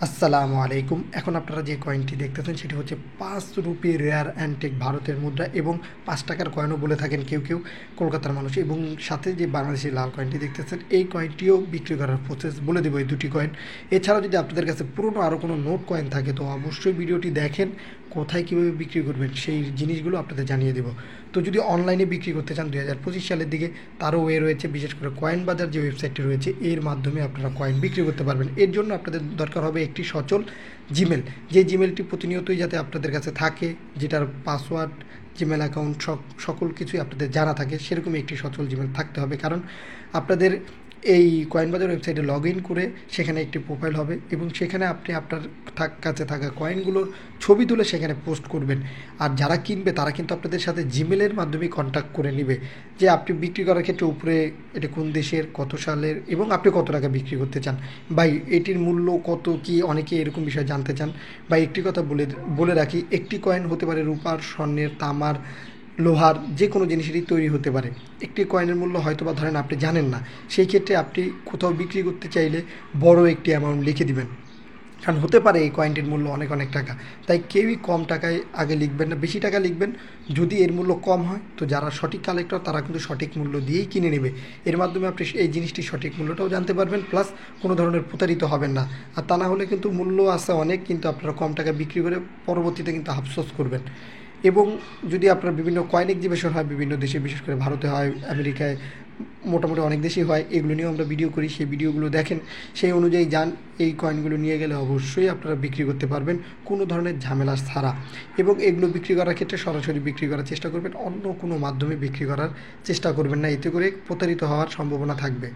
আসসালামু আলাইকুম। এখন আপনারা যে কয়েনটি দেখতেছেন সেটি হচ্ছে 5 রুপি রেয়ার অ্যান্টিক ভারতের মুদ্রা এবং 5 টাকার কয়েনও বলে থাকেন কেউ কেউ কলকাতার মানুষ। এবং সাথে যে বাংলাদেশি লাল কয়েনটি দেখতেছেন এই কয়েনটিও বিক্রি করার প্রসেস বলে দেবো এই দুটি কয়েন। এছাড়াও যদি আপনাদের কাছে পুরনো আরও কোনো নোট কয়েন থাকে তো অবশ্যই ভিডিওটি দেখেন, কোথায় কীভাবে বিক্রি করবেন সেই জিনিসগুলো আপনাদের জানিয়ে দেবো। তো যদি অনলাইনে বিক্রি করতে চান 2025 সালের দিকে তারও ওয়ে রয়েছে, বিশেষ করে কয়েন বাজার যে ওয়েবসাইটটি রয়েছে এর মাধ্যমে আপনারা কয়েন বিক্রি করতে পারবেন। এর জন্য আপনাদের দরকার হবে একটি সচল জিমেল, যে জিমেলটি প্রতিনিয়তই যাতে আপনাদের কাছে থাকে, যেটার পাসওয়ার্ড, জিমেল অ্যাকাউন্ট সকল কিছুই আপনাদের জানা থাকে, সেরকমই একটি সচল জিমেল থাকতে হবে। কারণ আপনাদের এই কয়েন বাজার ওয়েবসাইটে লগ ইন করে সেখানে একটি প্রোফাইল হবে এবং সেখানে আপনি আপনার কাছে থাকা কয়েনগুলোর ছবি তুলে সেখানে পোস্ট করবেন। আর যারা কিনবে তারা কিন্তু আপনাদের সাথে জিমেলের মাধ্যমে কন্ট্যাক্ট করে নেবে যে আপনি বিক্রি করার ক্ষেত্রে উপরে এটা কোন দেশের, কত সালের এবং আপনি কত টাকা বিক্রি করতে চান, বা এটির মূল্য কত, কি অনেকে এরকম বিষয় জানতে চান। বা একটি কথা বলে রাখি, একটি কয়েন হতে পারে রূপার, স্বর্ণের, তামার, লোহার, যে কোনো জিনিসেরই তৈরি হতে পারে। একটি কয়েনের মূল্য হয়তো বা ধরেন আপনি জানেন না, সেই ক্ষেত্রে আপনি কোথাও বিক্রি করতে চাইলে বড় একটি অ্যামাউন্ট লিখে দিবেন, কারণ হতে পারে এই কয়েনটির মূল্য অনেক অনেক টাকা। তাই কেউই কম টাকায় আগে লিখবেন না, বেশি টাকা লিখবেন। যদি এর মূল্য কম হয় তো যারা সঠিক কালেক্টর তারা কিন্তু সঠিক মূল্য দিয়েই কিনে নেবে। এর মাধ্যমে আপনি এই জিনিসটির সঠিক মূল্যটাও জানতে পারবেন, প্লাস কোনো ধরনের প্রতারিত হবেন না। আর তা না হলে কিন্তু মূল্য আছে অনেক, কিন্তু আপনারা কম টাকা বিক্রি করে পরবর্তীতে কিন্তু আফসোস করবেন। এবং যদি আপনার বিভিন্ন কয়েন এক্সিবিশন হয় বিভিন্ন দেশে, বিশেষ করে ভারতে হয়, আমেরিকায়, মোটামুটি অনেক দেশেই হয়, এগুলো নিয়েও আমরা ভিডিও করি, সেই ভিডিওগুলো দেখেন, সেই অনুযায়ী যান। এই কয়েনগুলো নিয়ে গেলে অবশ্যই আপনারা বিক্রি করতে পারবেন কোনো ধরনের ঝামেলা ছাড়া। এবং এগুলো বিক্রি করার ক্ষেত্রে সরাসরি বিক্রি করার চেষ্টা করবেন, অন্য কোনো মাধ্যমে বিক্রি করার চেষ্টা করবেন না, এতে করে প্রতারিত হওয়ার সম্ভাবনা থাকবে।